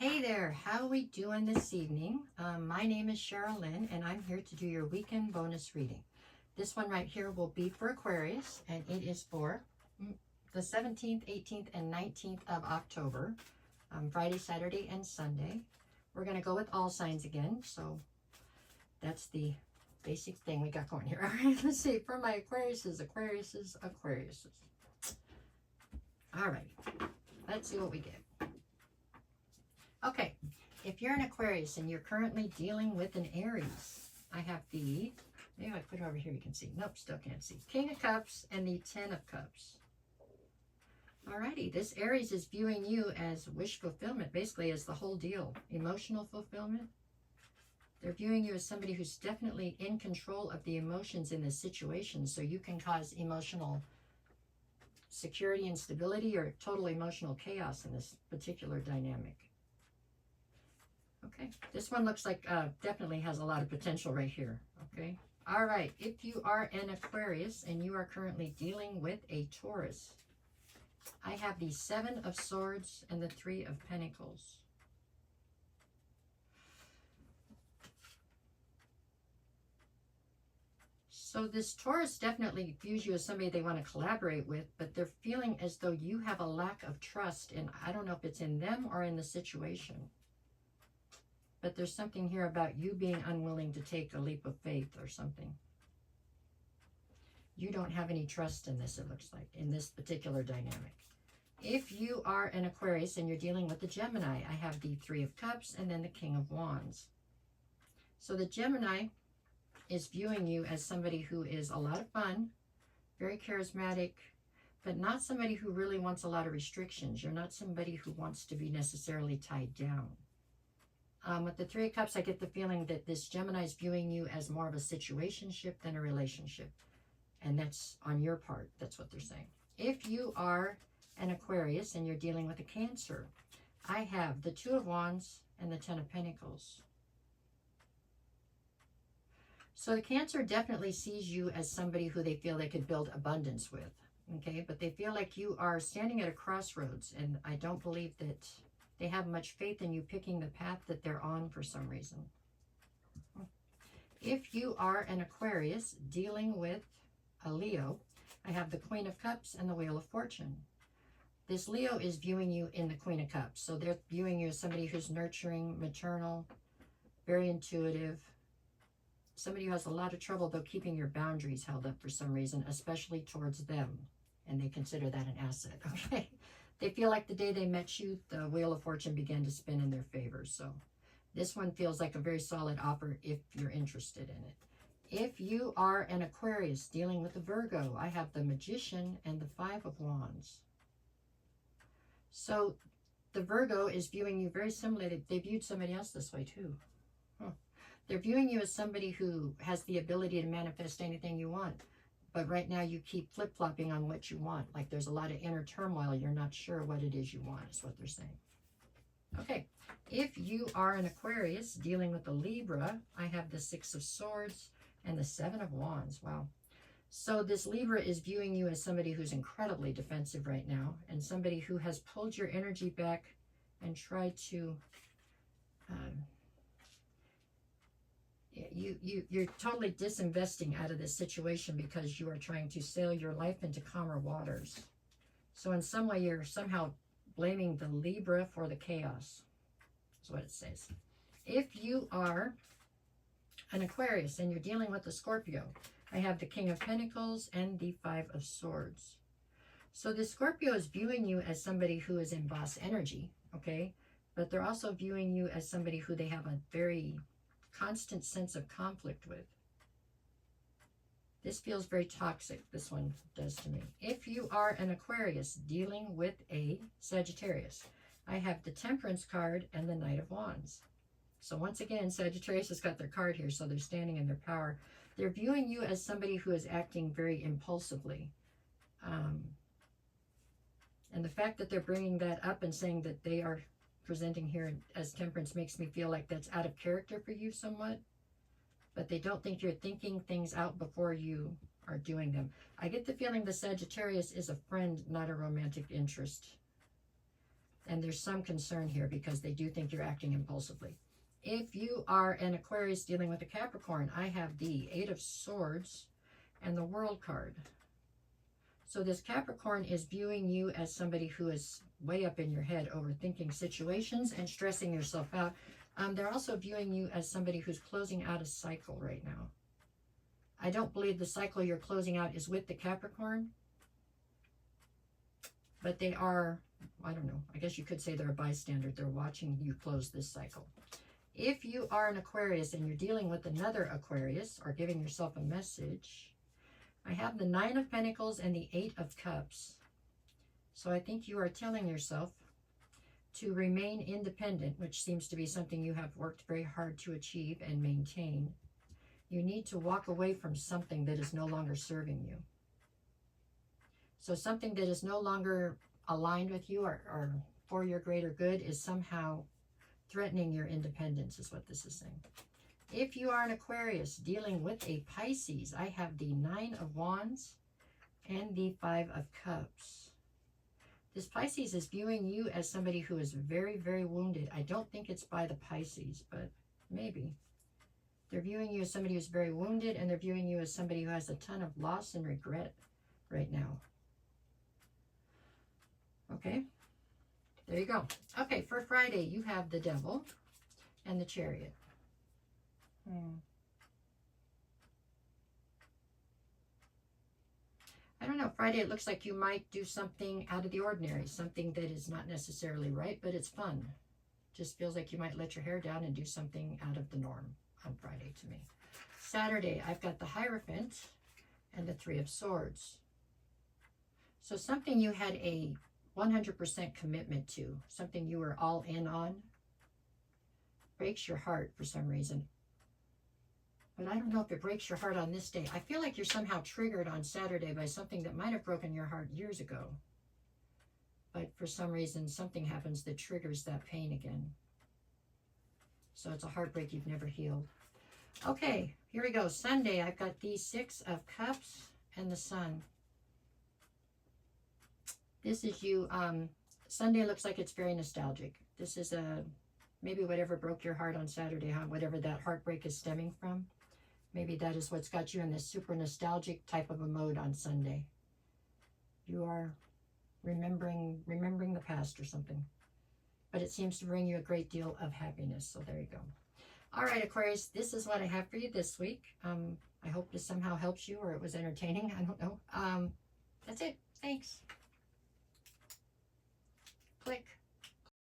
Hey there, how are we doing this evening? My name is Cheryl Lynn, and I'm here to do your weekend bonus reading. This one right here will be for Aquarius, and it is for the 17th, 18th, and 19th of October, Friday, Saturday, and Sunday. We're going to go with all signs again, so that's the basic thing we got going here. All right, let's see, for my Aquariuses. All right, let's see what we get. Okay, if you're an Aquarius and you're currently dealing with an Aries, I have the, maybe I put it over here, you can see. Nope, still can't see. King of Cups and the 10 of Cups. Alrighty, this Aries is viewing you as wish fulfillment, basically as the whole deal. Emotional fulfillment. They're viewing you as somebody who's definitely in control of the emotions in this situation, so you can cause emotional security and stability or total emotional chaos in this particular dynamic. Okay, this one looks like definitely has a lot of potential right here. Okay, all right, if you are an Aquarius and you are currently dealing with a Taurus, I have the 7 of Swords and the 3 of Pentacles. So this Taurus definitely views you as somebody they want to collaborate with, but they're feeling as though you have a lack of trust, and I don't know if it's in them or in the situation. But there's something here about you being unwilling to take a leap of faith or something. You don't have any trust in this, it looks like, in this particular dynamic. If you are an Aquarius and you're dealing with the Gemini, I have the 3 of Cups and then the King of Wands. So the Gemini is viewing you as somebody who is a lot of fun, very charismatic, but not somebody who really wants a lot of restrictions. You're not somebody who wants to be necessarily tied down. With the 3 of Cups, I get the feeling that this Gemini is viewing you as more of a situationship than a relationship. And that's on your part. That's what they're saying. If you are an Aquarius and you're dealing with a Cancer, I have the 2 of Wands and the 10 of Pentacles. So the Cancer definitely sees you as somebody who they feel they could build abundance with. Okay, but they feel like you are standing at a crossroads, and I don't believe that they have much faith in you picking the path that they're on for some reason. If you are an Aquarius dealing with a Leo, I have the Queen of Cups and the Wheel of Fortune. This Leo is viewing you in the Queen of Cups. So they're viewing you as somebody who's nurturing, maternal, very intuitive. Somebody who has a lot of trouble, though, keeping your boundaries held up for some reason, especially towards them. And they consider that an asset, okay? They feel like the day they met you, the Wheel of Fortune began to spin in their favor. So this one feels like a very solid offer if you're interested in it. If you are an Aquarius dealing with a Virgo, I have the Magician and the 5 of Wands. So the Virgo is viewing you very similarly. They viewed somebody else this way too. They're viewing you as somebody who has the ability to manifest anything you want. But right now you keep flip-flopping on what you want. Like there's a lot of inner turmoil. You're not sure what it is you want, is what they're saying. Okay, if you are an Aquarius dealing with a Libra, I have the 6 of Swords and the 7 of Wands. Wow. So this Libra is viewing you as somebody who's incredibly defensive right now, and somebody who has pulled your energy back and tried to... You're totally disinvesting out of this situation because you are trying to sail your life into calmer waters. So in some way, you're somehow blaming the Libra for the chaos. That's what it says. If you are an Aquarius and you're dealing with a Scorpio, I have the King of Pentacles and the 5 of Swords. So the Scorpio is viewing you as somebody who is in boss energy, okay? But they're also viewing you as somebody who they have a very constant sense of conflict with. This feels very toxic, this one does to me. If you are an Aquarius dealing with a Sagittarius, I have the Temperance card and the Knight of Wands. So once again, Sagittarius has got their card here, so they're standing in their power. They're viewing you as somebody who is acting very impulsively. And the fact that they're bringing that up and saying that they are presenting here as Temperance makes me feel like that's out of character for you somewhat. But they don't think you're thinking things out before you are doing them. I get the feeling the Sagittarius is a friend, not a romantic interest. And there's some concern here because they do think you're acting impulsively. If you are an Aquarius dealing with a Capricorn, I have the Eight of Swords and the World card. So this Capricorn is viewing you as somebody who is way up in your head, overthinking situations and stressing yourself out. They're also viewing you as somebody who's closing out a cycle right now. I don't believe the cycle you're closing out is with the Capricorn, but they are, I don't know, I guess you could say they're a bystander. They're watching you close this cycle. If you are an Aquarius and you're dealing with another Aquarius or giving yourself a message, I have the Nine of Pentacles and the Eight of Cups. So I think you are telling yourself to remain independent, which seems to be something you have worked very hard to achieve and maintain. You need to walk away from something that is no longer serving you. So something that is no longer aligned with you or for your greater good is somehow threatening your independence, is what this is saying. If you are an Aquarius dealing with a Pisces, I have the Nine of Wands and the Five of Cups. This Pisces is viewing you as somebody who is very, very wounded. I don't think it's by the Pisces, but maybe. They're viewing you as somebody who's very wounded, and they're viewing you as somebody who has a ton of loss and regret right now. Okay, there you go. Okay, for Friday, you have the Devil and the Chariot. I don't know, Friday it looks like you might do something out of the ordinary, something that is not necessarily right, but it's fun. Just feels like you might let your hair down and do something out of the norm on Friday to me. Saturday, I've got the Hierophant and the Three of Swords. So something you had a 100% commitment to, something you were all in on, breaks your heart for some reason. But I don't know if it breaks your heart on this day. I feel like you're somehow triggered on Saturday by something that might have broken your heart years ago. But for some reason, something happens that triggers that pain again. So it's a heartbreak you've never healed. Okay, here we go. Sunday, I've got the Six of Cups and the Sun. This is you. Sunday looks like it's very nostalgic. This is maybe whatever broke your heart on Saturday, whatever that heartbreak is stemming from. Maybe that is what's got you in this super nostalgic type of a mode on Sunday. You are remembering the past or something. But it seems to bring you a great deal of happiness. So there you go. All right, Aquarius, this is what I have for you this week. I hope this somehow helps you or it was entertaining. I don't know. That's it. Thanks. Click.